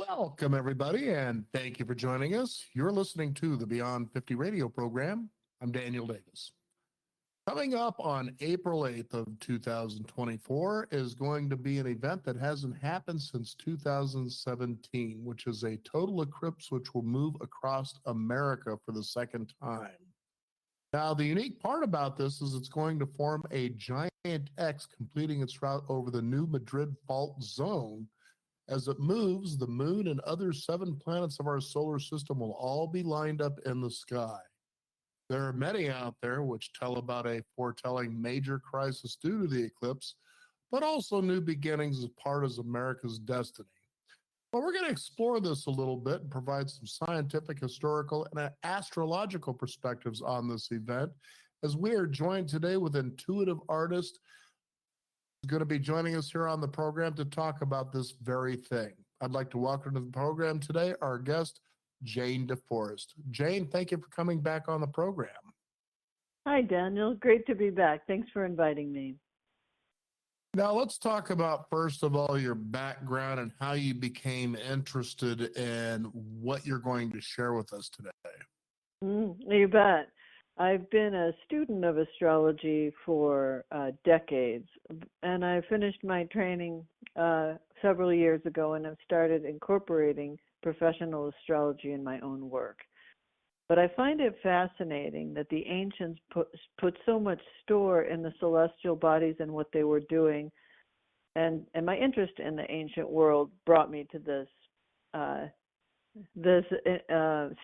Welcome, everybody, and thank you for joining us. You're listening to the Beyond 50 radio program. I'm Daniel Davis. Coming up on April 8th of 2024 is going to be an event that hasn't happened since 2017, which is a total eclipse which will move across America for the second time. Now, the unique part about this is it's going to form a giant X completing its route over the new Madrid fault zone. As it moves, the moon and other seven planets of our solar system will all be lined up in the sky. There are many out there which tell about a foretelling major crisis due to the eclipse, but also new beginnings as part of America's destiny. But we're going to explore this a little bit and provide some scientific, historical, and astrological perspectives on this event, as we are joined today with intuitive artist going to be joining us here on the program to talk about this very thing. I'd like to welcome to the program today our guest, Jane DeForest. Jane, thank you for coming back on the program. Hi, Daniel. Great to be back. Thanks for inviting me. Now, let's talk about, first of all, your background and how you became interested in what you're going to share with us today. You bet. I've been a student of astrology for decades, and I finished my training several years ago and have started incorporating professional astrology in my own work. But I find it fascinating that the ancients put so much store in the celestial bodies and what they were doing, and my interest in the ancient world brought me to this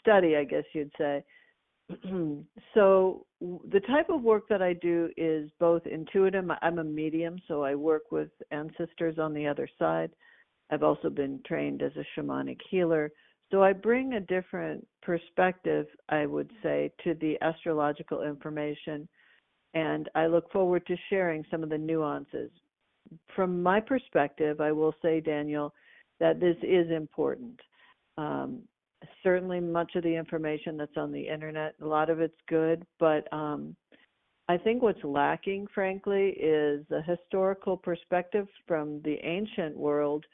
study, I guess you'd say. So the type of work that I do is both intuitive. I'm a medium, so I work with ancestors on the other side. I've also been trained as a shamanic healer. So I bring a different perspective, I would say, to the astrological information, and I look forward to sharing some of the nuances. From my perspective, I will say, Daniel, that this is important. Certainly much of the information that's on the internet, a lot of it's good, but I think what's lacking, frankly, is a historical perspective from the ancient world,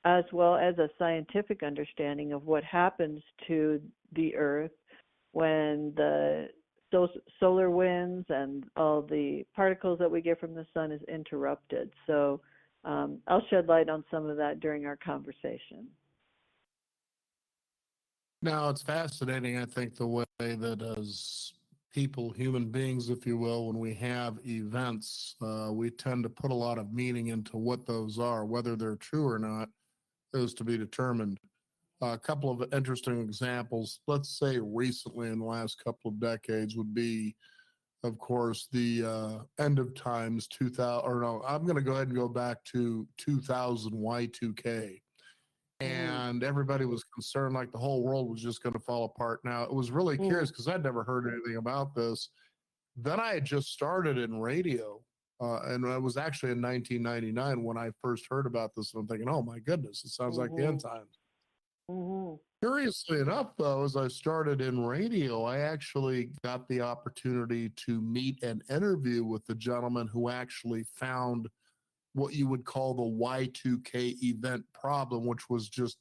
as well as a scientific understanding of what happens to the Earth when the solar winds and all the particles that we get from the sun is interrupted. So I'll shed light on some of that during our conversation. Now, it's fascinating, I think, the way that as people, human beings, if you will, when we have events, we tend to put a lot of meaning into what those are. Whether they're true or not is to be determined. A couple of interesting examples, let's say recently in the last couple of decades, would be, of course, the end of times 2000, or no, I'm going to go ahead and go back to 2000 Y2K. And everybody was concerned like the whole world was just going to fall apart. Now, it was really curious because I'd never heard anything about this. Then I had just started in radio, and it was actually in 1999 when I first heard about this. And I'm thinking, oh my goodness, it sounds like the end times. Curiously enough, though, as I started in radio, I actually got the opportunity to meet and interview with the gentleman who actually found what you would call the Y2K event problem, which was just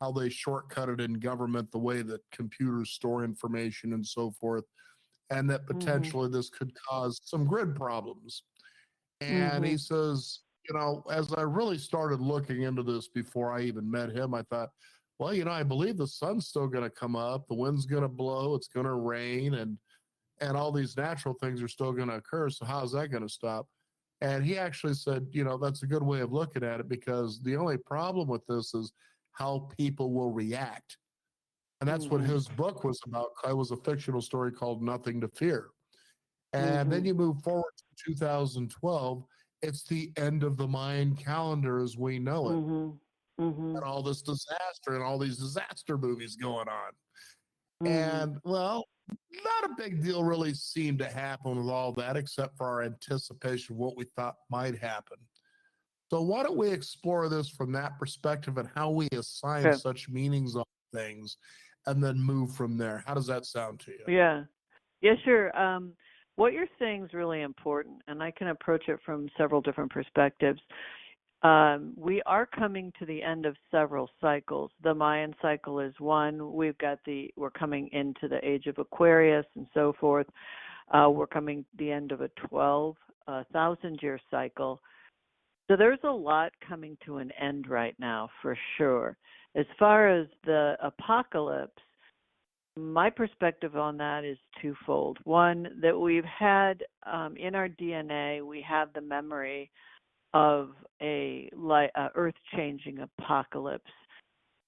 how they shortcutted in government, the way that computers store information and so forth, and that potentially this could cause some grid problems. And he says, you know, as I really started looking into this before I even met him, I thought, well, you know, I believe the sun's still going to come up, the wind's going to blow, it's going to rain, and all these natural things are still going to occur. So how's that going to stop? And he actually said, you know, that's a good way of looking at it, because the only problem with this is how people will react. And that's what his book was about. It was a fictional story called Nothing to Fear. And then you move forward to 2012, it's the end of the Mayan calendar as we know it. And all this disaster and all these disaster movies going on. And well, not a big deal really seemed to happen with all that, except for our anticipation of what we thought might happen. So why don't we explore this from that perspective and how we assign such meanings on things and then move from there? How does that sound to you? Yeah, sure. What you're saying is really important, and I can approach it from several different perspectives. We are coming to the end of several cycles. The Mayan cycle is one. We're coming into the age of Aquarius and so forth. We're coming to the end of a 12,000-year cycle. So there's a lot coming to an end right now, for sure. As far as the apocalypse, my perspective on that is twofold. One, that we've had in our DNA, we have the memory of a earth-changing apocalypse,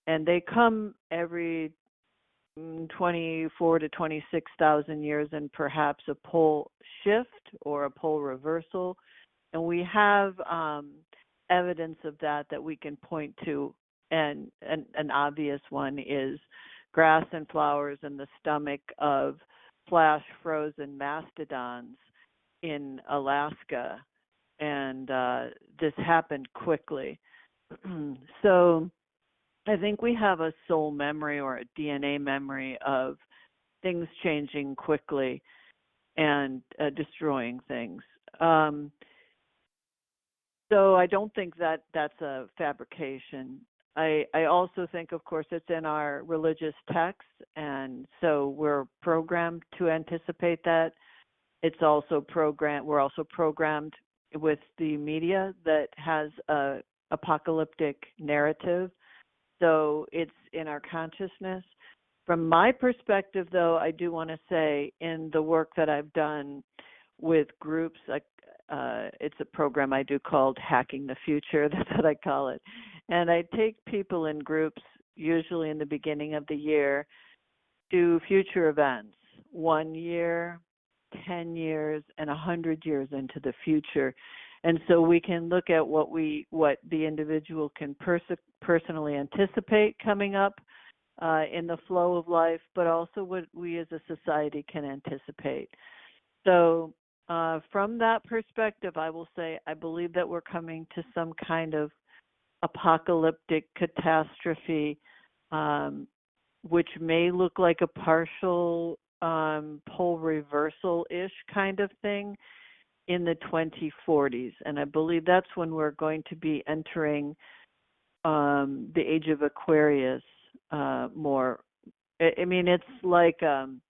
and they come every 24 to 26,000 years, and perhaps a pole shift or a pole reversal. And we have evidence of that we can point to, and an obvious one is grass and flowers in the stomach of flash frozen mastodons in Alaska, and this happened quickly. So I think we have a soul memory or a DNA memory of things changing quickly and destroying things. So I don't think that that's a fabrication. I also think, of course, it's in our religious texts, and so we're programmed to anticipate that. It's also programmed. We're also programmed with the media that has a apocalyptic narrative. So it's in our consciousness. From my perspective, though, I do want to say in the work that I've done with groups, like it's a program I do called Hacking the Future. That's what I call it. And I take people in groups, usually in the beginning of the year, to future events, 1 year, 10 years, and 100 years into the future. And so we can look at what the individual can personally anticipate coming up in the flow of life, but also what we as a society can anticipate. So from that perspective, I will say I believe that we're coming to some kind of apocalyptic catastrophe, which may look like a partial pole reversal-ish kind of thing in the 2040s. And I believe that's when we're going to be entering the age of Aquarius more. I mean, it's like when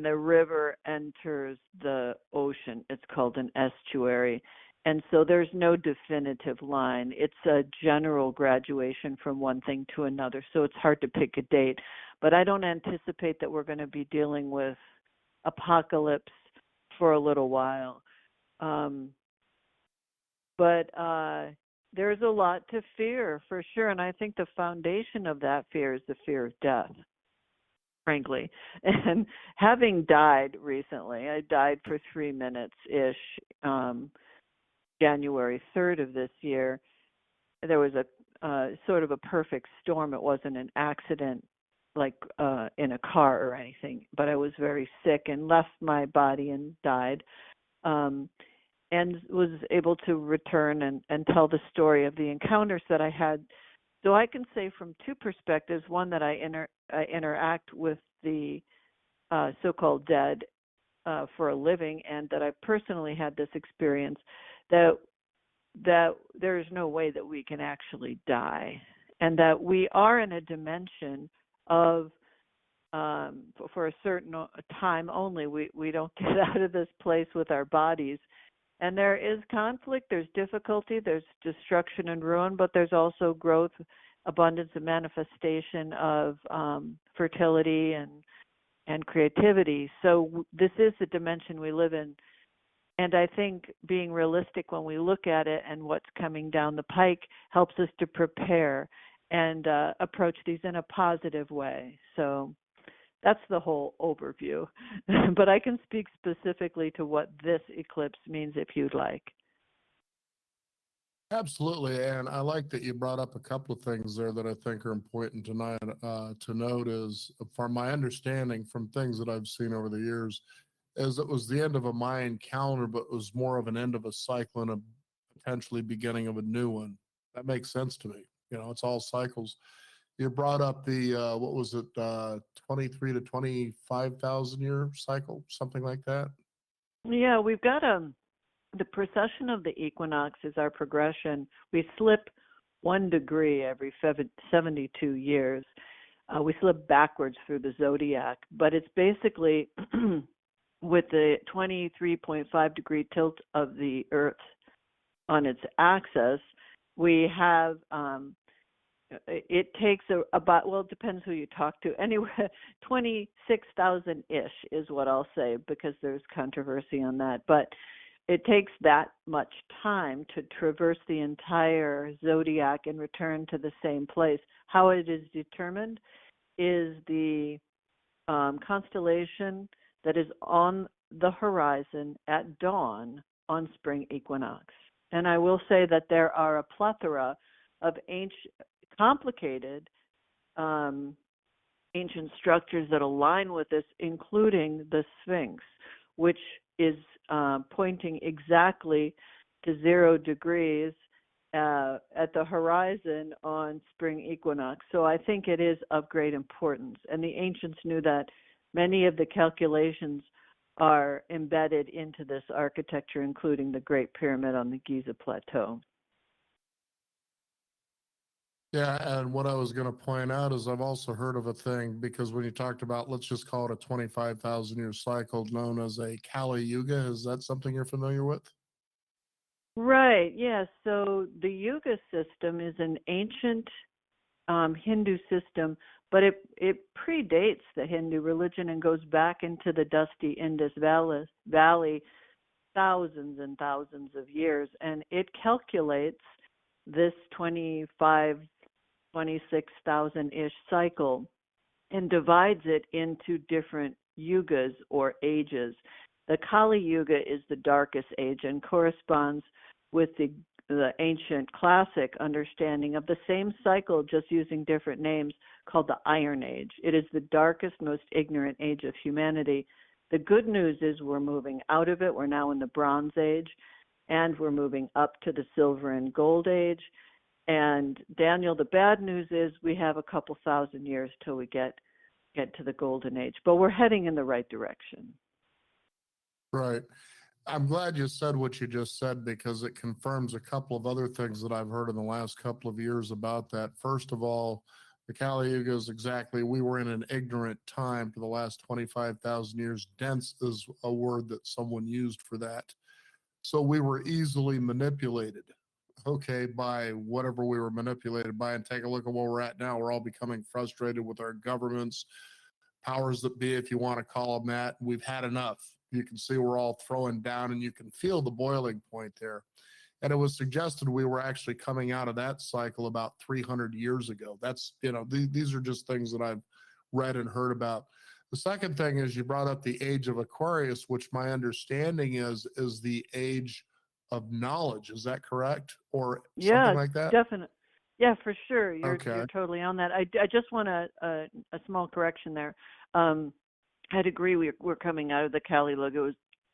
the river enters the ocean. It's called an estuary. And so there's no definitive line. It's a general graduation from one thing to another. So it's hard to pick a date. But I don't anticipate that we're going to be dealing with apocalypse for a little while. But there's a lot to fear, for sure. And I think the foundation of that fear is the fear of death, frankly. And having died recently, I died for 3 minutes-ish, January 3rd of this year. There was a sort of a perfect storm. It wasn't an accident like in a car or anything, but I was very sick and left my body and died, and was able to return and tell the story of the encounters that I had. So I can say from two perspectives: one, that I interact with the so-called dead for a living, and that I personally had this experience that there is no way that we can actually die, and that we are in a dimension of for a certain time only. We don't get out of this place with our bodies. And there is conflict, there's difficulty, there's destruction and ruin, but there's also growth, abundance, and manifestation of fertility and creativity. So this is the dimension we live in. And I think being realistic when we look at it and what's coming down the pike helps us to prepare and approach these in a positive way. So that's the whole overview. But I can speak specifically to what this eclipse means if you'd like. Absolutely. And I like that you brought up a couple of things there that I think are important tonight to note is, from my understanding from things that I've seen over the years, is it was the end of a Mayan calendar, but it was more of an end of a cycle and a potentially beginning of a new one. That makes sense to me. You know, it's all cycles. You brought up the, what was it, 23 to 25,000 year cycle, something like that? Yeah, we've got the precession of the equinox is our progression. We slip 1 degree every 72 years. We slip backwards through the zodiac, but it's basically with the 23.5 degree tilt of the Earth on its axis, we have it takes about, well, it depends who you talk to. Anyway, 26,000-ish is what I'll say, because there's controversy on that. But it takes that much time to traverse the entire zodiac and return to the same place. How it is determined is the constellation that is on the horizon at dawn on spring equinox. And I will say that there are a plethora of complicated ancient structures that align with this, including the Sphinx, which is pointing exactly to 0 degrees at the horizon on spring equinox. So I think it is of great importance. And the ancients knew that. Many of the calculations are embedded into this architecture, including the Great Pyramid on the Giza Plateau. Yeah, and what I was going to point out is I've also heard of a thing, because when you talked about, let's just call it a 25,000-year cycle known as a Kali Yuga, is that something you're familiar with? Right, yes. So the Yuga system is an ancient Hindu system, but it predates the Hindu religion and goes back into the dusty Indus Valley thousands and thousands of years. And it calculates this 26,000-ish cycle and divides it into different yugas or ages. The Kali Yuga is the darkest age and corresponds with the ancient classic understanding of the same cycle, just using different names, called the Iron Age. It is the darkest, most ignorant age of humanity. The good news is we're moving out of it. We're now in the Bronze Age, and we're moving up to the Silver and Gold Age. And Daniel, the bad news is we have a couple thousand years till we get to the Golden Age, but we're heading in the right direction. Right. I'm glad you said what you just said, because it confirms a couple of other things that I've heard in the last couple of years about that. First of all, the Kali Yuga is exactly, we were in an ignorant time for the last 25,000 years. Dense is a word that someone used for that. So we were easily manipulated, okay, by whatever we were manipulated by. And take a look at where we're at now. We're all becoming frustrated with our governments, powers that be, if you want to call them that. We've had enough. You can see we're all throwing down, and you can feel the boiling point there. And it was suggested we were actually coming out of that cycle about 300 years ago. That's, these are just things that I've read and heard about. The second thing is, you brought up the age of Aquarius, which my understanding is the age of knowledge. Is that correct? Or something like that? Definitely. Yeah, for sure. You're totally on that. I just want a small correction there. I'd agree. We're coming out of the Kali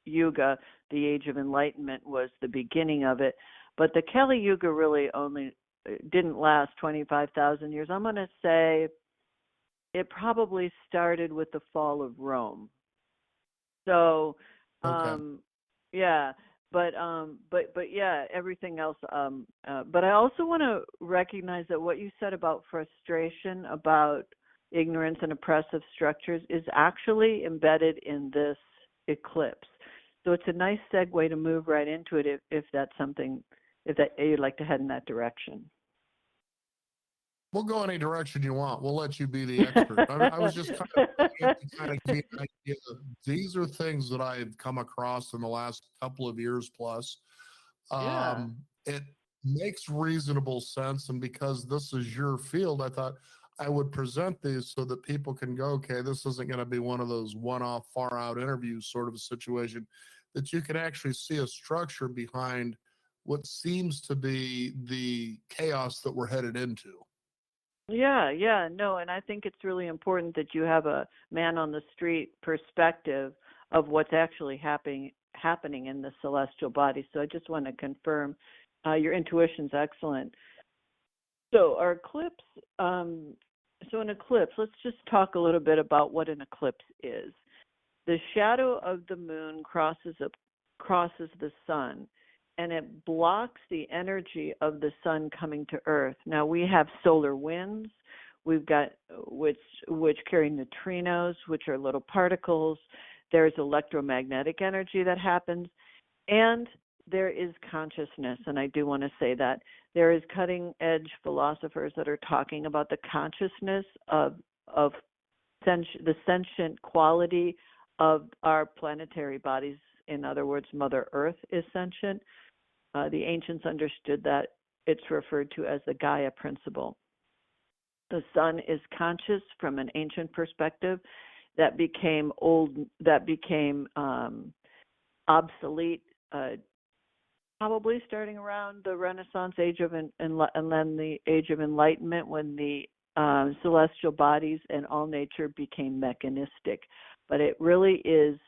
Yuga. The Age of Enlightenment was the beginning of it, but the Kali Yuga really only didn't last 25,000 years. I'm going to say it probably started with the fall of Rome. So, yeah. But yeah, everything else. But I also want to recognize that what you said about frustration, about ignorance and oppressive structures, is actually embedded in this eclipse. So it's a nice segue to move right into it, if that's something, if you'd like to head in that direction. We'll go any direction you want. We'll let you be the expert. I was just kind of give you an idea. These are things that I've come across in the last couple of years plus. It makes reasonable sense. And because this is your field, I thought I would present these so that people can go, okay, this isn't going to be one of those one-off, far-out interviews sort of a situation, that you can actually see a structure behind what seems to be the chaos that we're headed into. Yeah, no, and I think it's really important that you have a man on the street perspective of what's actually happening in the celestial body. So I just want to confirm your intuition's excellent. So our eclipse, so an eclipse, let's just talk a little bit about what an eclipse is. The shadow of the moon crosses crosses the sun, and it blocks the energy of the sun coming to Earth. Now we have solar winds. We've got which carry neutrinos, which are little particles. There's electromagnetic energy that happens, and there is consciousness. And I do want to say that there is cutting-edge philosophers that are talking about the consciousness of the sentient quality of our planetary bodies. In other words, Mother Earth is sentient. The ancients understood that. It's referred to as the Gaia principle. The sun is conscious from an ancient perspective. That became obsolete, probably starting around the Renaissance age of and then the Age of Enlightenment, when the celestial bodies and all nature became mechanistic. But it really is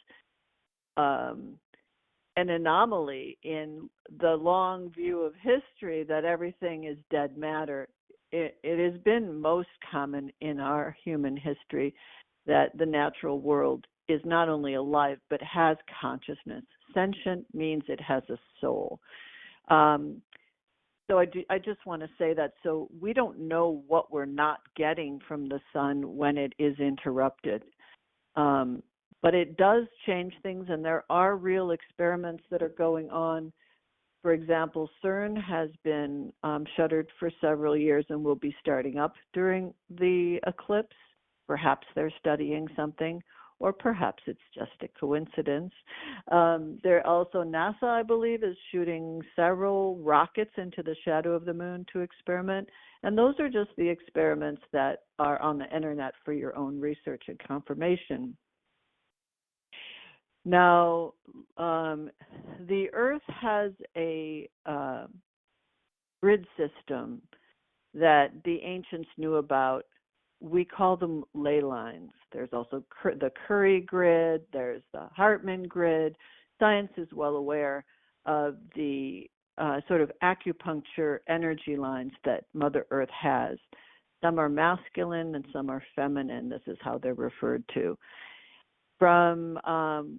an anomaly in the long view of history that everything is dead matter. It has been most common in our human history that the natural world is not only alive but has consciousness. Sentient means it has a soul. So I just want to say that. So we don't know what we're not getting from the sun when it is interrupted. But it does change things, and there are real experiments that are going on. For example, CERN has been shuttered for several years and will be starting up during the eclipse. Perhaps they're studying something, or perhaps it's just a coincidence. There also, NASA, I believe, is shooting several rockets into the shadow of the moon to experiment. And those are just the experiments that are on the internet for your own research and confirmation. Now, the Earth has a grid system that the ancients knew about. We call them ley lines. There's also the Curie grid. There's the Hartmann grid. Science is well aware of the sort of acupuncture energy lines that Mother Earth has. Some are masculine and some are feminine. This is how they're referred to. From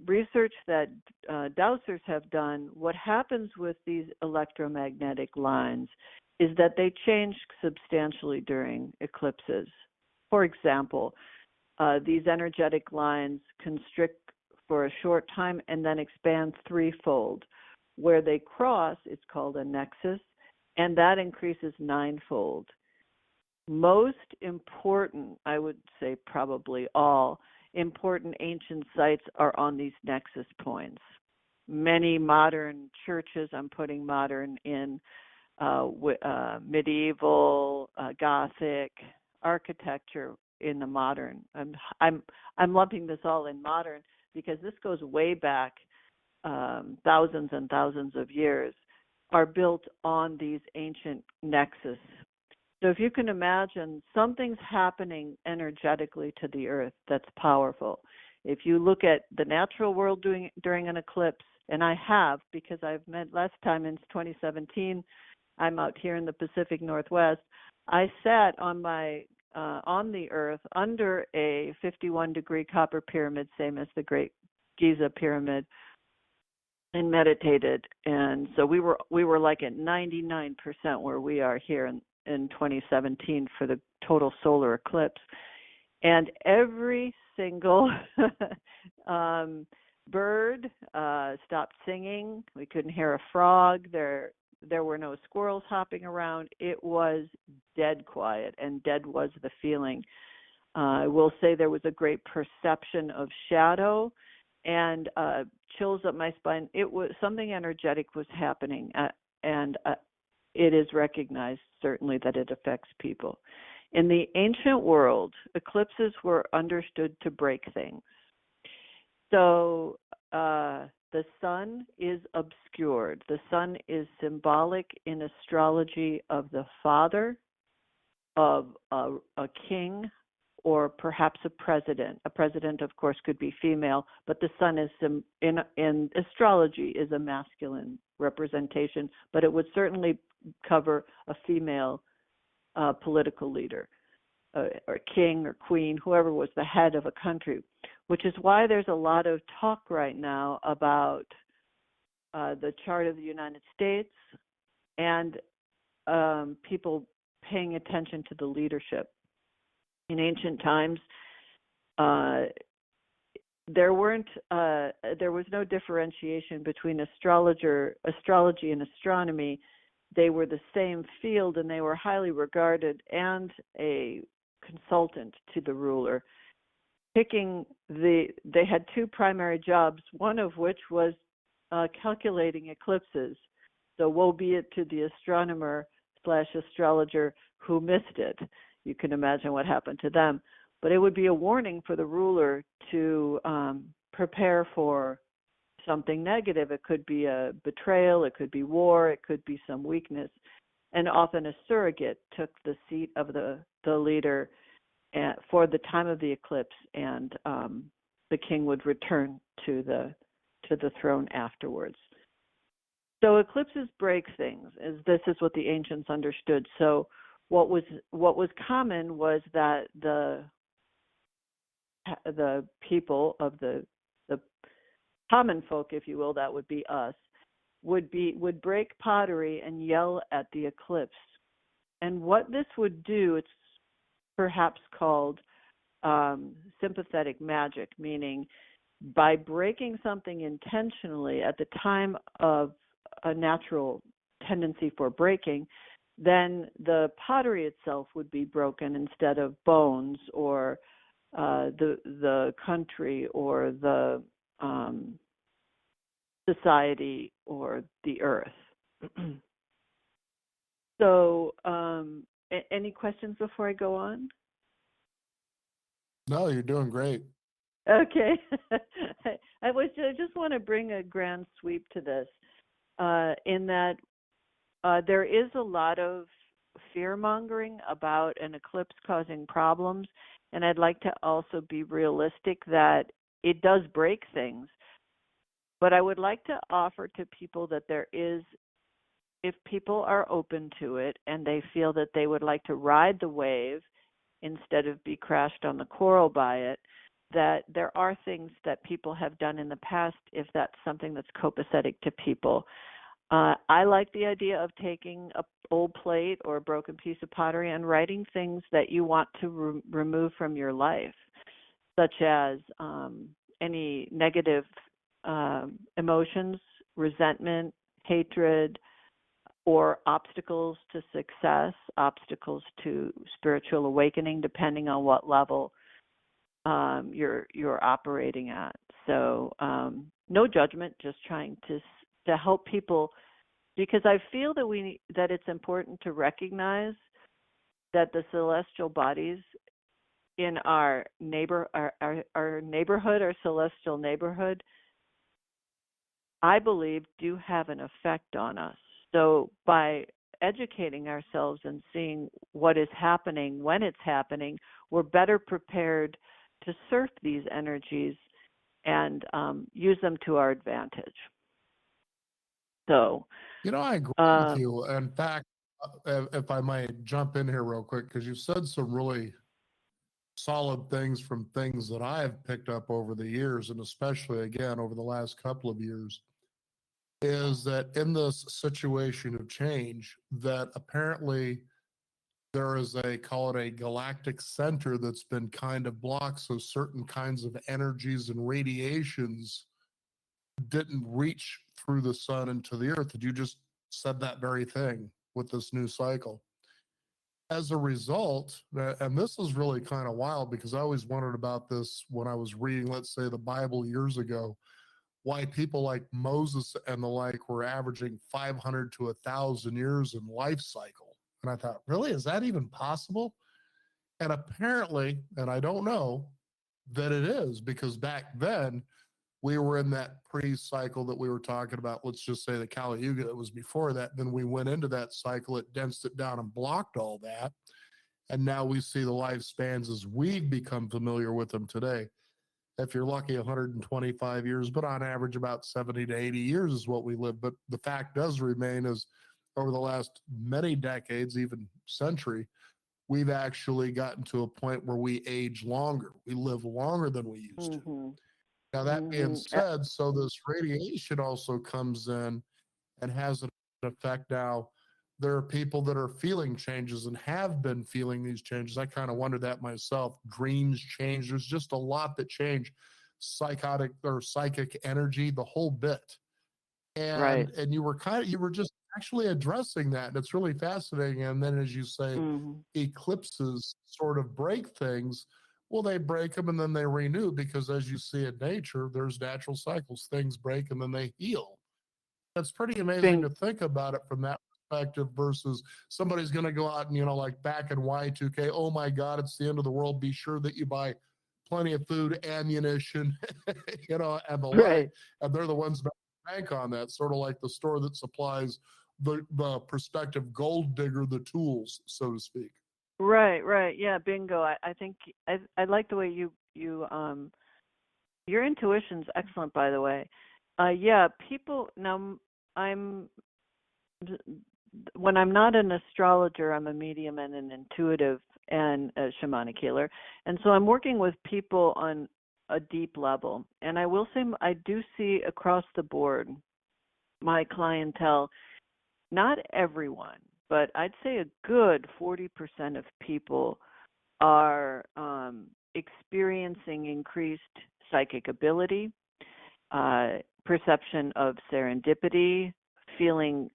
research that dowsers have done, what happens with these electromagnetic lines is that they change substantially during eclipses. For example, these energetic lines constrict for a short time and then expand threefold. Where they cross, it's called a nexus, and that increases ninefold. Most important, I would say probably all, important ancient sites are on these nexus points. Many modern churches, I'm putting modern in medieval, Gothic architecture in the modern. I'm lumping this all in modern because this goes way back thousands and thousands of years, are built on these ancient nexus. So if you can imagine, something's happening energetically to the Earth that's powerful. If you look at the natural world during an eclipse, and I have, because I've met last time in 2017, I'm out here in the Pacific Northwest. I sat on the Earth under a 51-degree copper pyramid, same as the Great Giza Pyramid, and meditated. And so we were like at 99% where we are here in 2017 for the total solar eclipse. And every single bird stopped singing. We couldn't hear a frog. There were no squirrels hopping around. It was dead quiet, and dead was the feeling. I will say there was a great perception of shadow and chills up my spine. It was something energetic was happening, and it is recognized certainly that it affects people. In the ancient world, eclipses were understood to break things. So the sun is obscured. The sun is symbolic in astrology of the father, of a king, or perhaps a president. A president, of course, could be female, but the sun is in astrology is a masculine representation, but it would certainly cover a female political leader, or king or queen, whoever was the head of a country, which is why there's a lot of talk right now about the chart of the United States, and people paying attention to the leadership. In ancient times, there was no differentiation between astrology and astronomy. They were the same field, and they were highly regarded and a consultant to the ruler. They had two primary jobs, one of which was calculating eclipses. So woe be it to the astronomer/astrologer who missed it. You can imagine what happened to them. But it would be a warning for the ruler to prepare for something negative. It could be a betrayal, it could be war, it could be some weakness. And often a surrogate took the seat of the leader for the time of the eclipse, and the king would return to the throne afterwards. So eclipses break things. This is what the ancients understood. So what was common was that the people of the common folk, if you will, that would be us, would break pottery and yell at the eclipse. And what this would do, it's perhaps called sympathetic magic, meaning by breaking something intentionally at the time of a natural tendency for breaking, then the pottery itself would be broken instead of bones or the country or the society or the earth. So, any questions before I go on? No, you're doing great. Okay. I just want to bring a grand sweep to this, in that there is a lot of fear-mongering about an eclipse causing problems, and I'd like to also be realistic that it does break things. But I would like to offer to people that there is, if people are open to it and they feel that they would like to ride the wave instead of be crashed on the coral by it, that there are things that people have done in the past if that's something that's copacetic to people. I like the idea of taking an old plate or a broken piece of pottery and writing things that you want to remove from your life, such as any negative emotions, resentment, hatred, or obstacles to success, obstacles to spiritual awakening, depending on what level you're operating at. So no judgment, just trying to help people, because I feel that it's important to recognize that the celestial bodies in our neighborhood, our celestial neighborhood, I believe do have an effect on us. So by educating ourselves and seeing what is happening when it's happening, we're better prepared to surf these energies and use them to our advantage. So, I agree with you. In fact, if I might jump in here real quick, because you said some really solid things from things that I've picked up over the years, and especially, again, over the last couple of years, is that in this situation of change, that apparently there is call it a galactic center that's been kind of blocked, so certain kinds of energies and radiations didn't reach through the sun into the earth. You just said that very thing with this new cycle. As a result, and this is really kind of wild because I always wondered about this when I was reading, let's say, the Bible years ago, why people like Moses and the like were averaging 500 to 1,000 years in life cycle. And I thought, really, is that even possible? And apparently, and I don't know, that it is, because back then we were in that pre-cycle that we were talking about. Let's just say the Kali Yuga that was before that. Then we went into that cycle, it densed it down and blocked all that. And now we see the lifespans as we've become familiar with them today. If you're lucky, 125 years, but on average about 70 to 80 years is what we live. But the fact does remain is over the last many decades, even century, we've actually gotten to a point where we age longer. We live longer than we used to. Now, that being Hmm. said, so this radiation also comes in and has an effect now. There are people that are feeling changes and have been feeling these changes. I kind of wondered that myself. Dreams change. There's just a lot that change. Psychotic or psychic energy, the whole bit. Right. And you were just actually addressing that. And it's really fascinating. And then as you say, Hmm. eclipses sort of break things. Well, they break them and then they renew because as you see in nature, there's natural cycles. Things break and then they heal. That's pretty amazing Bing. to think about it from that perspective versus somebody's going to go out and, you know, like back in Y2K, oh my God, it's the end of the world. Be sure that you buy plenty of food, ammunition, you know, and the like. Right. And they're the ones that bank on that, sort of like the store that supplies the prospective gold digger the tools, so to speak. Right. Right. Yeah. Bingo. I think I like the way you your intuition's excellent, by the way. Yeah. People now. I'm when I'm not an astrologer, I'm a medium and an intuitive and a shamanic healer. And so I'm working with people on a deep level. And I will say I do see across the board my clientele, not everyone, but I'd say a good 40% of people are experiencing increased psychic ability, perception of serendipity, feeling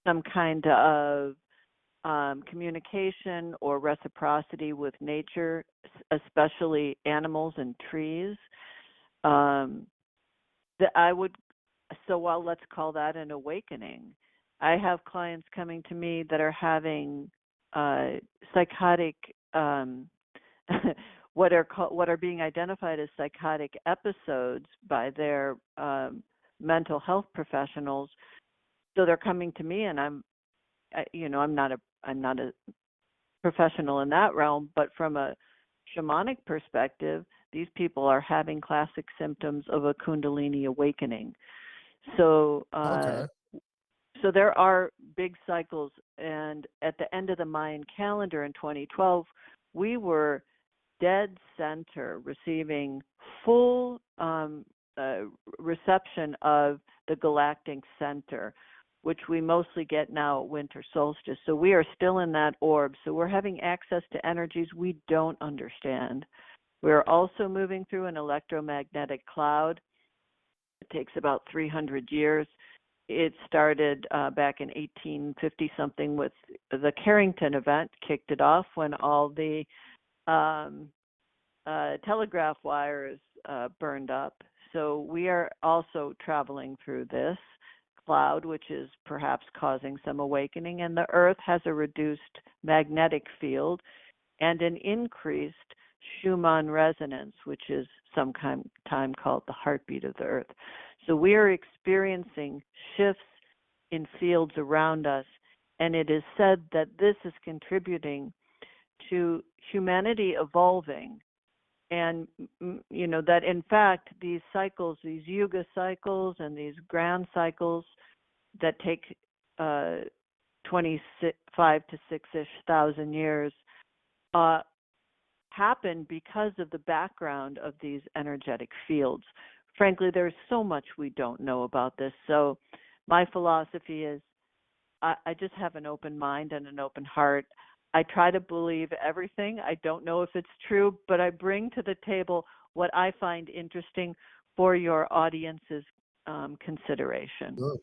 some kind of communication or reciprocity with nature, especially animals and trees. Um, that I would, so while let's call that an awakening. I have clients coming to me that are having psychotic, what are being identified as psychotic episodes by their mental health professionals. So they're coming to me, and I'm not a professional in that realm, but from a shamanic perspective, these people are having classic symptoms of a Kundalini awakening. So, Okay. so there are big cycles, and at the end of the Mayan calendar in 2012, we were dead center, receiving full reception of the galactic center, which we mostly get now at winter solstice. So we are still in that orb. So we're having access to energies we don't understand. We're also moving through an electromagnetic cloud. It takes about 300 years. It started back in 1850 something with the Carrington event, kicked it off when all the telegraph wires burned up. So we are also traveling through this cloud, which is perhaps causing some awakening. And the Earth has a reduced magnetic field and an increased Schumann resonance, which is time called the heartbeat of the Earth. So we are experiencing shifts in fields around us, and it is said that this is contributing to humanity evolving, and that in fact these cycles, these yuga cycles and these grand cycles that take 25 to 6-ish thousand years happen because of the background of these energetic fields. Frankly, there's so much we don't know about this. So my philosophy is I just have an open mind and an open heart. I try to believe everything. I don't know if it's true, but I bring to the table what I find interesting for your audience's consideration. Good.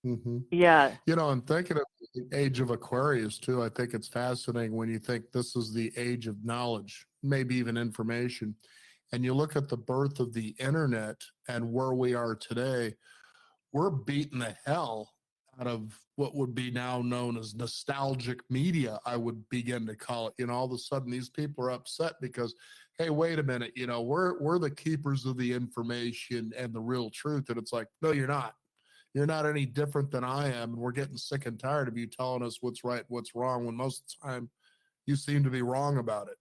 Hmm. Yeah. You know, I'm thinking of the age of Aquarius too. I think it's fascinating when you think this is the age of knowledge, maybe even information. And you look at the birth of the internet and where we are today, we're beating the hell out of what would be now known as nostalgic media, I would begin to call it. You know, all of a sudden these people are upset because, hey, wait a minute, you know, we're the keepers of the information and the real truth. And it's like, no, you're not. You're not any different than I am. And we're getting sick and tired of you telling us what's right, what's wrong, when most of the time you seem to be wrong about it.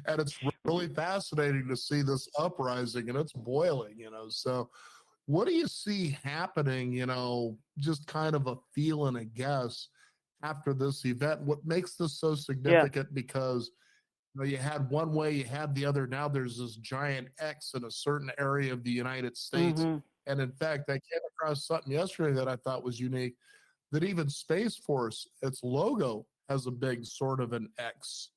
And it's really fascinating to see this uprising and it's boiling, you know. So, what do you see happening, you know, just kind of a feel and a guess after this event? What makes this so Yeah. significant? Because know, you had one way, you had the other. Now there's this giant X in a certain area of the United States. Mm-hmm. And in fact, I came across something yesterday that I thought was unique, that even Space Force, its logo has a big sort of an X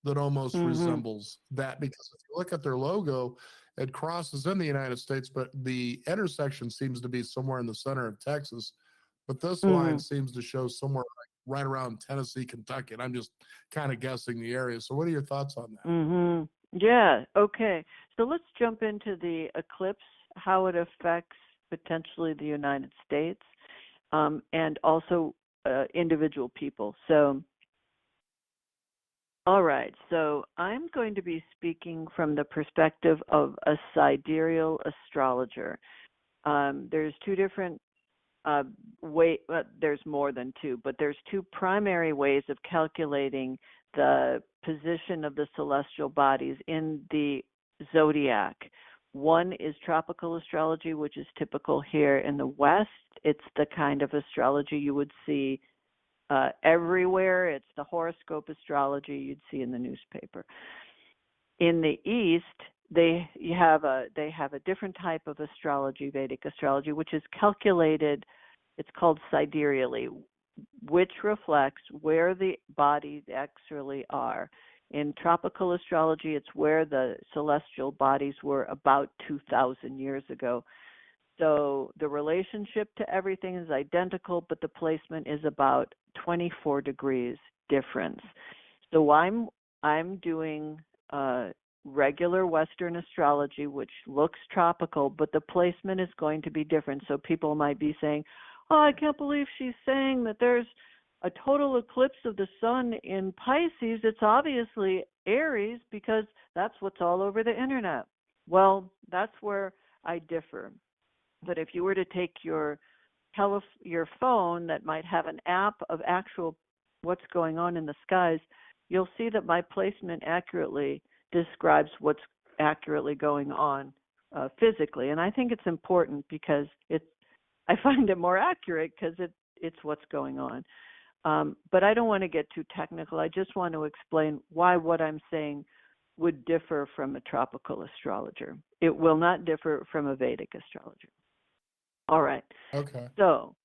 that almost Mm-hmm. resembles that, because if you look at their logo, it crosses in the United States, but the intersection seems to be somewhere in the center of Texas. But this line Mm-hmm. seems to show somewhere like right around Tennessee, Kentucky. And I'm just kind of guessing the area. So what are your thoughts on that? Mm-hmm. Yeah. Okay. So let's jump into the eclipse, how it affects potentially the United States, and also individual people. So, all right. So I'm going to be speaking from the perspective of a sidereal astrologer. There's two different there's more than two, but there's two primary ways of calculating the position of the celestial bodies in the zodiac. One is tropical astrology, which is typical here in the West. It's the kind of astrology you would see everywhere. It's the horoscope astrology you'd see in the newspaper. In the East, they have a different type of astrology, Vedic astrology, which is calculated. It's called sidereally, which reflects where the bodies actually are. In tropical astrology, it's where the celestial bodies were about 2,000 years ago. So the relationship to everything is identical, but the placement is about 24 degrees difference. So I'm doing regular Western astrology, which looks tropical, but the placement is going to be different. So people might be saying, "Oh, I can't believe she's saying that there's a total eclipse of the sun in Pisces. It's obviously Aries because that's what's all over the internet." Well, that's where I differ. But if you were to take your phone that might have an app of actual what's going on in the skies, you'll see that my placement accurately describes what's accurately going on physically. And I think it's important because I find it more accurate because it's what's going on. But I don't want to get too technical. I just want to explain why what I'm saying would differ from a tropical astrologer. It will not differ from a Vedic astrologer. All right. Okay. So,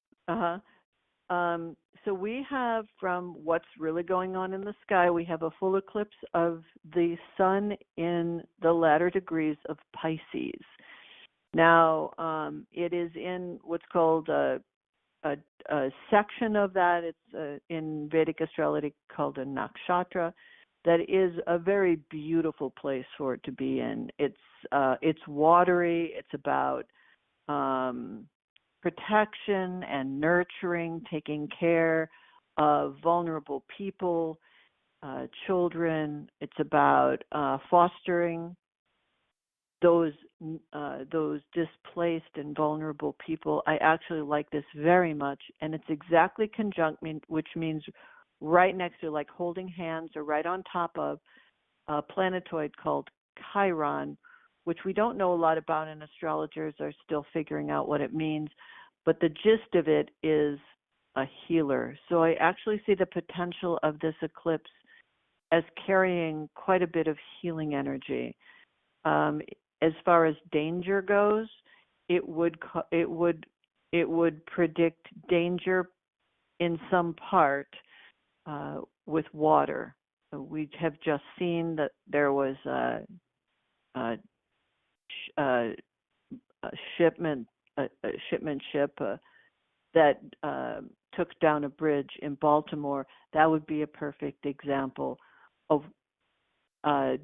so we have, from what's really going on in the sky, we have a full eclipse of the sun in the latter degrees of Pisces. Now, it is in what's called a section of that. It's in Vedic astrology called a nakshatra. That is a very beautiful place for it to be in. It's watery. It's about protection and nurturing, taking care of vulnerable people, children. It's about fostering those displaced and vulnerable people. I actually like this very much, and it's exactly conjunct, which means right next to, like holding hands or right on top of a planetoid called Chiron, which we don't know a lot about, and astrologers are still figuring out what it means. But the gist of it is a healer. So I actually see the potential of this eclipse as carrying quite a bit of healing energy. As far as danger goes, it would predict danger in some part with water. We have just seen that there was a shipment ship that took down a bridge in Baltimore. That would be a perfect example of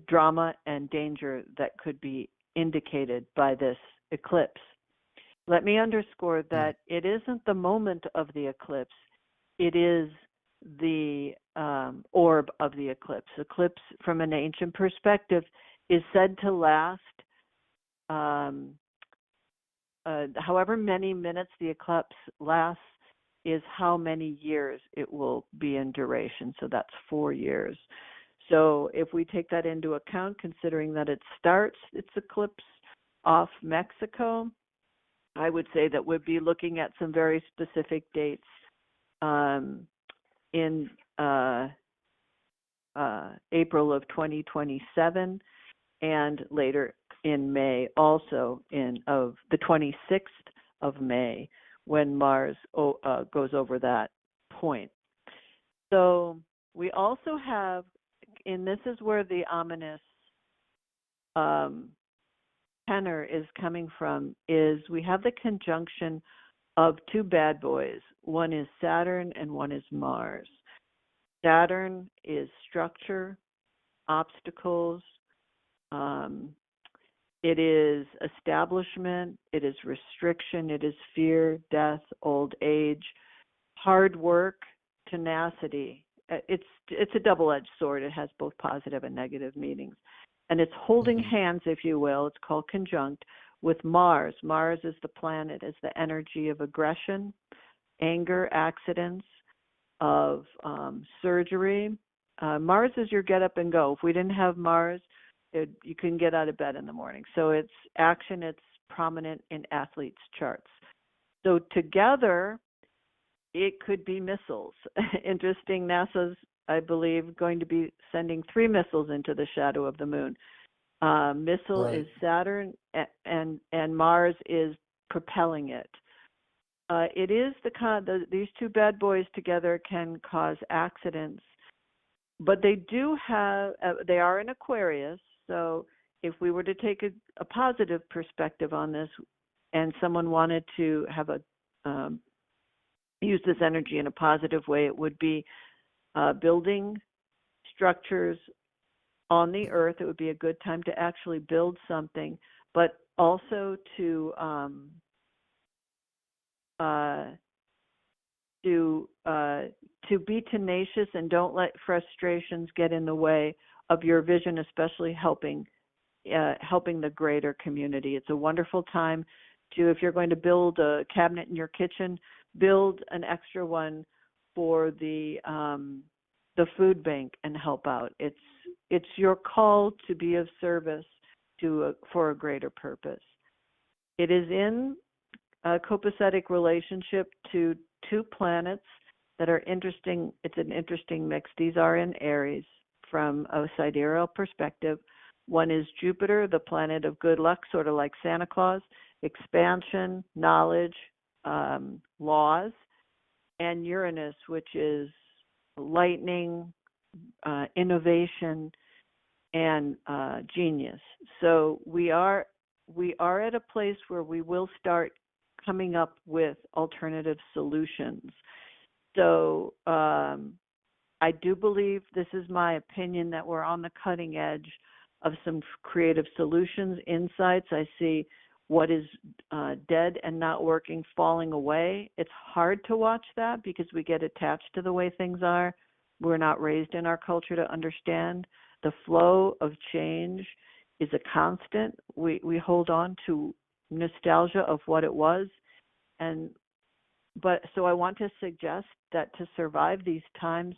drama and danger that could be indicated by this eclipse. Let me underscore that it isn't the moment of the eclipse. It is the orb of the eclipse. Eclipse, from an ancient perspective, is said to last however many minutes the eclipse lasts is how many years it will be in duration. So that's 4 years. So if we take that into account, considering that it starts its eclipse off Mexico, I would say that we'd be looking at some very specific dates in April of 2027, and later in May, also of the 26th of May, when Mars goes over that point. So we also have, and this is where the ominous tenor is coming from, is we have the conjunction of two bad boys. One is Saturn and one is Mars. Saturn is structure, obstacles, it is establishment, it is restriction, it is fear, death, old age, hard work, tenacity. It's a double-edged sword. It has both positive and negative meanings. And it's holding hands, if you will. It's called conjunct with Mars. Mars is the planet, is the energy of aggression, anger, accidents, of surgery. Mars is your get up and go. If we didn't have Mars, you couldn't get out of bed in the morning. So it's action. It's prominent in athletes' charts. So together, it could be missiles. Interesting, NASA's, I believe, going to be sending 3 missiles into the shadow of the moon. Missile Right. is Saturn, and Mars is propelling it. It is these two bad boys together can cause accidents, but they they are in Aquarius. So if we were to take a positive perspective on this, and someone wanted to have use this energy in a positive way, it would be building structures on the earth. It would be a good time to actually build something, but also to be tenacious and don't let frustrations get in the way of your vision, especially helping the greater community. It's a wonderful time if you're going to build a cabinet in your kitchen, build an extra one for the food bank and help out. It's your call to be of service for a greater purpose. It is in a copacetic relationship to 2 planets that are interesting. It's an interesting mix. These are in Aries from a sidereal perspective. One is Jupiter, the planet of good luck, sort of like Santa Claus, expansion, knowledge, laws, and Uranus, which is lightning, innovation, and genius. So we are at a place where we will start coming up with alternative solutions. So I do believe, this is my opinion, that we're on the cutting edge of some creative solutions, insights. I see what is dead and not working falling away. It's hard to watch that because we get attached to the way things are. We're not raised in our culture to understand. The flow of change is a constant. We hold on to nostalgia of what it was. So I want to suggest that to survive these times,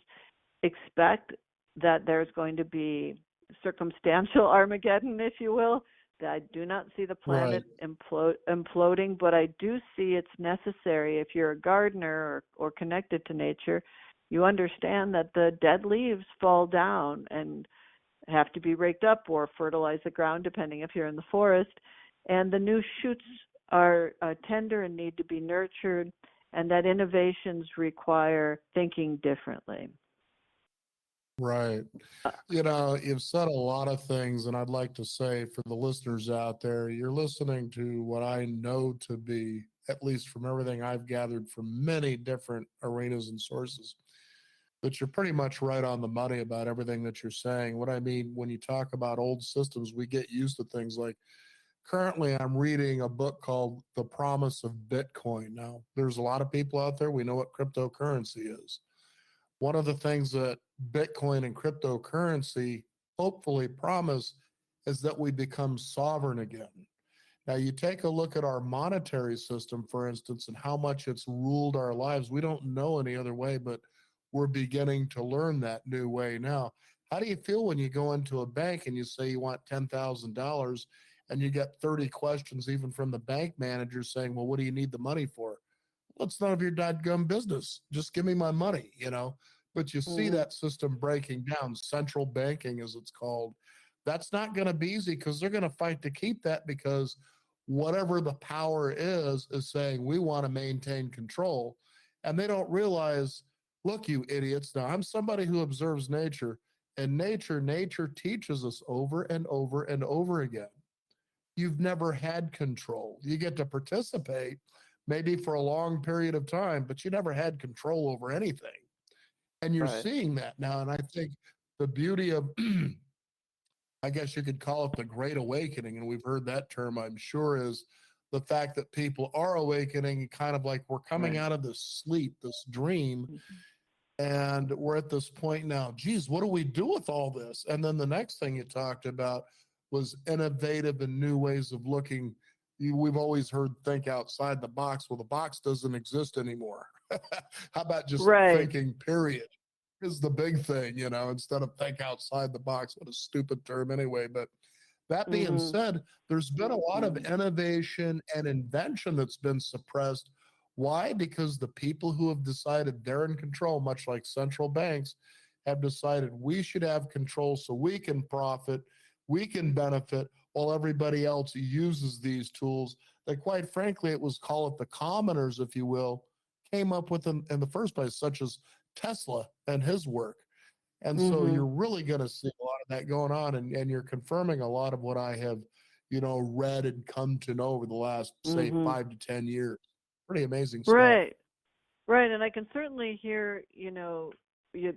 expect that there's going to be circumstantial Armageddon, if you will. I do not see the planet imploding, but I do see it's necessary. If you're a gardener or connected to nature, you understand that the dead leaves fall down and have to be raked up or fertilize the ground, depending if you're in the forest. And the new shoots are tender and need to be nurtured, and that innovations require thinking differently. Right. You've said a lot of things, and I'd like to say for the listeners out there, you're listening to what I know to be, at least from everything I've gathered from many different arenas and sources, that you're pretty much right on the money about everything that you're saying. What I mean, when you talk about old systems, we get used to things like, currently I'm reading a book called The Promise of Bitcoin. Now, there's a lot of people out there, we know what cryptocurrency is. One of the things that Bitcoin and cryptocurrency hopefully promise is that we become sovereign again. Now, you take a look at our monetary system, for instance, and how much it's ruled our lives. We don't know any other way, but we're beginning to learn that new way now. How do you feel when you go into a bank and you say you want $10,000 and you get 30 questions, even from the bank manager, saying, well, what do you need the money for? Well, it's none of your dadgum business. Just give me my money, but you see Mhm. that system breaking down, central banking as it's called. That's not going to be easy because they're going to fight to keep that because whatever the power is saying we want to maintain control. And they don't realize, look, you idiots. Now, I'm somebody who observes nature, and nature teaches us over and over and over again. You've never had control. You get to participate maybe for a long period of time, but you never had control over anything. And you're Right. seeing that now. And I think the beauty of, I guess you could call it the Great Awakening, and we've heard that term, I'm sure, is the fact that people are awakening, kind of like we're coming Right. out of this sleep, this dream, Mhm. and we're at this point now, geez, what do we do with all this? And then the next thing you talked about was innovative and new ways of looking. We've always heard think outside the box. Well, the box doesn't exist anymore. How about just Right. thinking, period? Is the big thing, instead of think outside the box. What a stupid term anyway. But that being Mhm. said, there's been a lot of Mhm. innovation and invention that's been suppressed. Why? Because the people who have decided they're in control, much like central banks, have decided we should have control so we can profit, we can benefit, while everybody else uses these tools that, quite frankly, it was call it the commoners, if you will, came up with in the first place, such as Tesla and his work. And so Mhm. you're really going to see a lot of that going on, and you're confirming a lot of what I have, read and come to know over the last, say, Mhm. 5 to 10 years. Pretty amazing stuff. Right. Right, and I can certainly hear,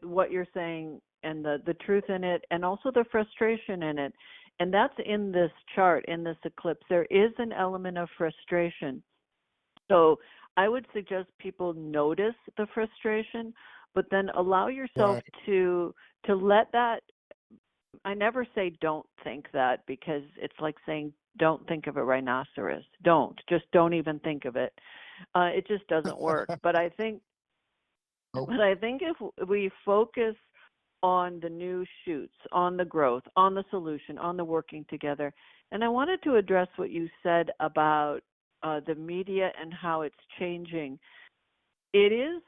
what you're saying and the truth in it, and also the frustration in it. And that's in this chart, in this eclipse. There is an element of frustration. So I would suggest people notice the frustration, but then allow yourself Right. to let that. I never say don't think that, because it's like saying don't think of a rhinoceros. Just don't even think of it. It just doesn't work. But I think Nope. if we focus on the new shoots, on the growth, on the solution, on the working together, and I wanted to address what you said about the media and how it's changing. It is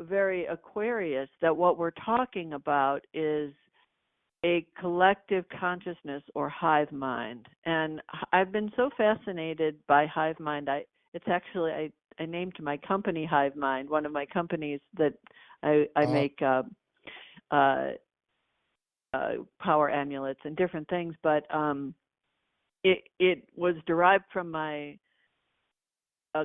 very Aquarius that what we're talking about is a collective consciousness or hive mind. And I've been so fascinated by hive mind. It's actually I named my company Hive Mind, one of my companies that I Uh, make uh, power amulets and different things. But it was derived from a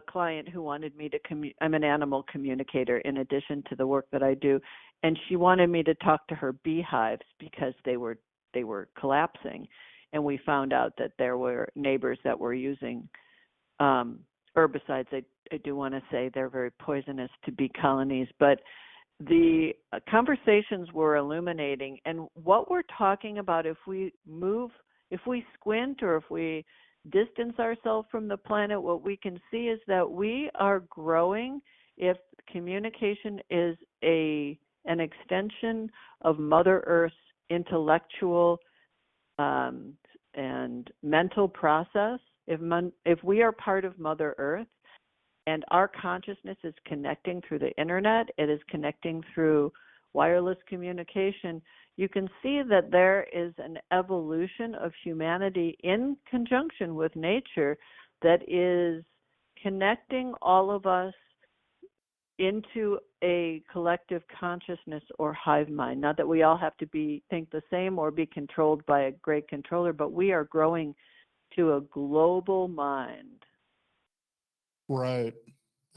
client who wanted me to I'm an animal communicator in addition to the work that I do, and she wanted me to talk to her beehives because they were collapsing, and we found out that there were neighbors that were using herbicides. I do want to say they're very poisonous to bee colonies, but the conversations were illuminating. And what we're talking about, if we squint, or if we distance ourselves from the planet, what we can see is that we are growing. If communication is an extension of Mother Earth's intellectual and mental process, if we are part of Mother Earth, and our consciousness is connecting through the internet, it is connecting through wireless communication, you can see that there is an evolution of humanity in conjunction with nature that is connecting all of us into a collective consciousness or hive mind. Not that we all have to think the same or be controlled by a great controller, but we are growing to a global mind. right.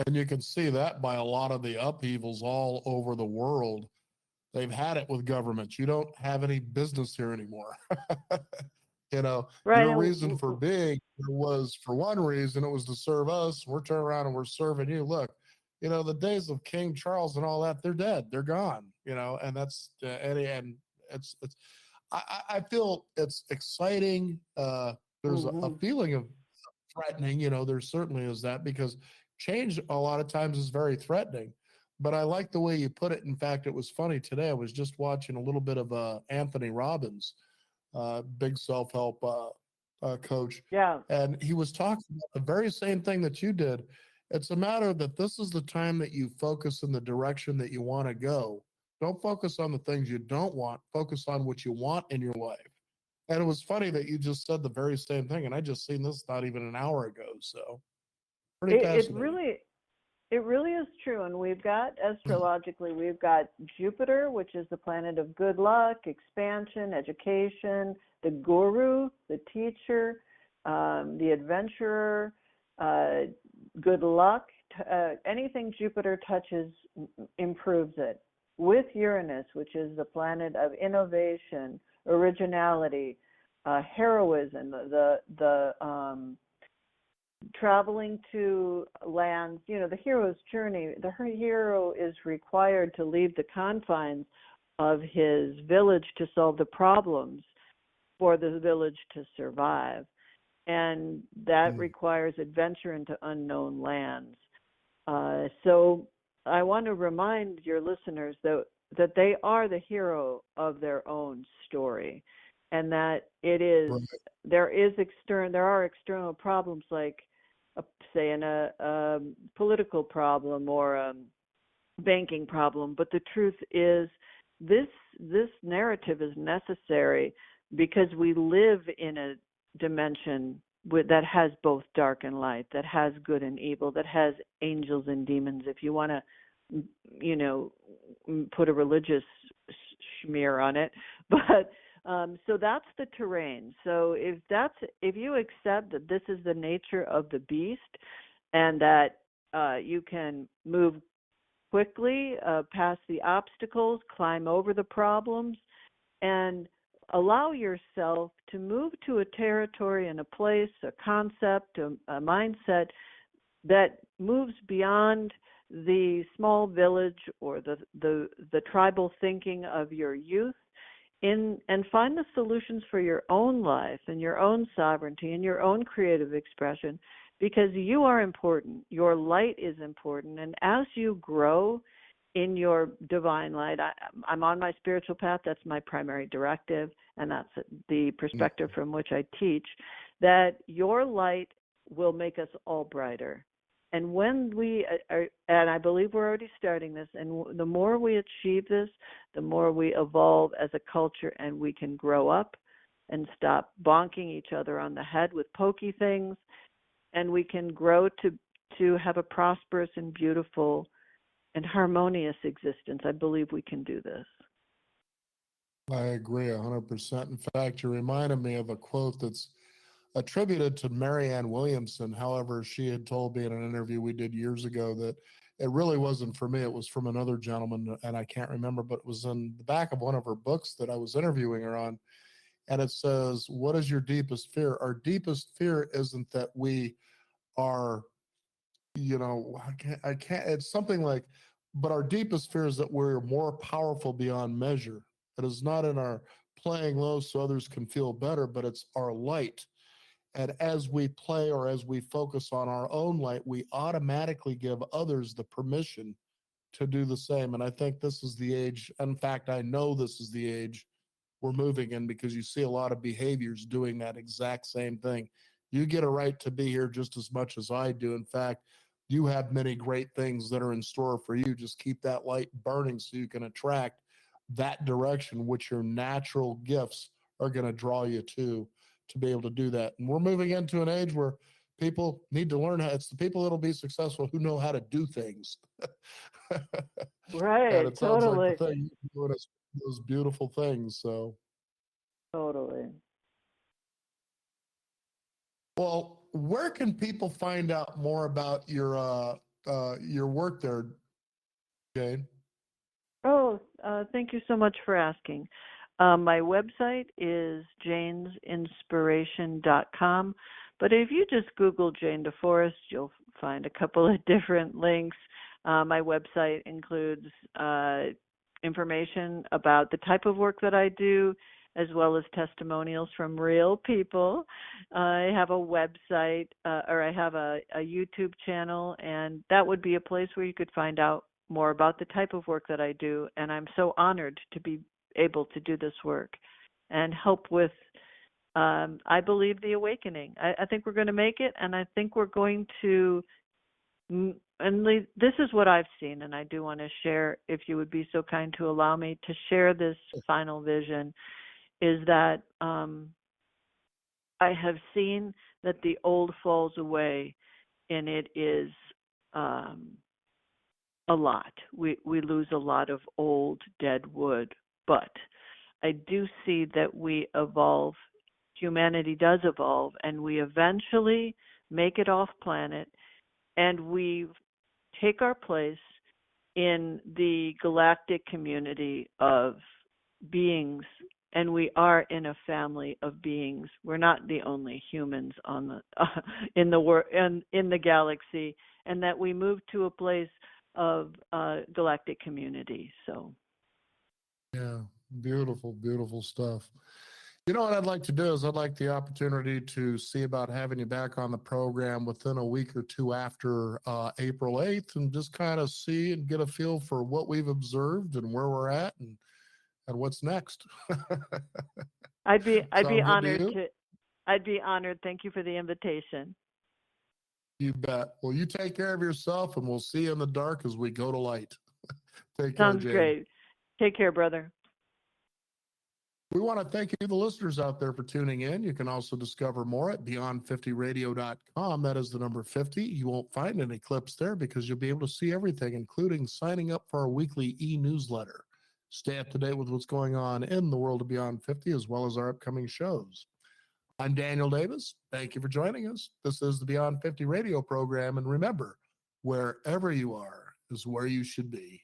And you can see that by a lot of the upheavals all over the world. They've had it with governments. You don't have any business here anymore. Right. Your reason for being was for one reason, it was to serve us. We're turning around and we're serving you. Look, the days of King Charles and all that, they're dead. They're gone, and that's, and it's, I feel it's exciting. There's a Mm-hmm. feeling of threatening, there certainly is that because change a lot of times is very threatening. But I like the way you put it. In fact, it was funny today. I was just watching a little bit of Anthony Robbins, big self-help coach, Yeah. and he was talking about the very same thing that you did. It's a matter that this is the time that you focus in the direction that you want to go, Don't focus on the things you don't want. Focus on what you want in your life. And it was funny that you just said the very same thing. And I just seen this not even an hour ago. So pretty It fascinating. really It really is true. And we've got, astrologically, we've got Jupiter, which is the planet of good luck, expansion, education, the guru, the teacher, the adventurer, good luck. Anything Jupiter touches improves it. With Uranus, which is the planet of innovation, originality, heroism, the traveling to lands, the hero's journey. The hero is required to leave the confines of his village to solve the problems for the village to survive. And that requires adventure into unknown lands. So I want to remind your listeners that they are the hero of their own story, and that it is there are external problems like say in a political problem or a banking problem, but the truth is this narrative is necessary because we live in a dimension that has both dark and light, that has good and evil, that has angels and demons, if you want to put a religious smear on it. But so that's the terrain. So if you accept that this is the nature of the beast, and that you can move quickly past the obstacles, climb over the problems, and allow yourself to move to a territory and a place, a concept, a mindset that moves beyond the small village or the tribal thinking of your youth, and find the solutions for your own life and your own sovereignty and your own creative expression, because you are important. Your light is important. And as you grow in your divine light, I'm on my spiritual path. That's my primary directive, and that's the perspective from which I teach, that your light will make us all brighter. And when we are, and I believe we're already starting this, and the more we achieve this, the more we evolve as a culture, and we can grow up and stop bonking each other on the head with pokey things, and we can grow to have a prosperous and beautiful and harmonious existence. I believe we can do this. I agree 100%. In fact, you reminded me of a quote that's attributed to Marianne Williamson. However, she had told me in an interview we did years ago that it really wasn't for me. It was from another gentleman, and I can't remember, but it was in the back of one of her books that I was interviewing her on. And it says, "What is your deepest fear?" Our deepest fear isn't that we are, I can't, it's something like, but our deepest fear is that we're more powerful beyond measure. It is not in our playing low so others can feel better, but it's our light. And as we play or as we focus on our own light, we automatically give others the permission to do the same. And I think this is the age. In fact, I know this is the age we're moving in, because you see a lot of behaviors doing that exact same thing. You get a right to be here just as much as I do. In fact, you have many great things that are in store for you. Just keep that light burning so you can attract that direction, which your natural gifts are going to draw you to be able to do that. And we're moving into an age where people need to learn how. It's the people that'll be successful who know how to do things. And Right, it sounds like the totally. thing you're doing is those beautiful things. So, Totally. well, where can people find out more about your work there, Jane? Oh, thank you so much for asking. My website is janesinspiration.com, but if you just Google Jane DeForest, you'll find a couple of different links. My website includes information about the type of work that I do, as well as testimonials from real people. I have a website, or I have a YouTube channel, and that would be a place where you could find out more about the type of work that I do. And I'm so honored to be able to do this work and help with, I believe, the awakening. I think we're going to make it, and I think we're going to and this is what I've seen, and I do want to share, if you would be so kind to allow me to share this final vision, is that I have seen that the old falls away, and it is a lot. We lose a lot of old dead wood, but I do see that we evolve. Humanity does evolve, and we eventually make it off planet, and we take our place in the galactic community of beings, and we are in a family of beings. We're not the only humans on the in the in the galaxy, and that we move to a place of galactic community. So, Yeah, beautiful, beautiful stuff. You know what I'd like to do is I'd like the opportunity to see about having you back on the program within a week or two after April 8th and just kind of see and get a feel for what we've observed and where we're at and what's next. I'd be Sound good to honored you? to. I'd be honored. Thank you for the invitation. You bet. Well, you take care of yourself and we'll see you in the dark as we go to light. Take care, Sounds Jane. great. Take care, brother. We want to thank you, the listeners out there, for tuning in. You can also discover more at beyond50radio.com. That is the number 50. You won't find an Eclipse there because you'll be able to see everything, including signing up for our weekly e-newsletter. Stay up to date with what's going on in the world of Beyond 50, as well as our upcoming shows. I'm Daniel Davis. Thank you for joining us. This is the Beyond 50 radio program. And remember, wherever you are is where you should be.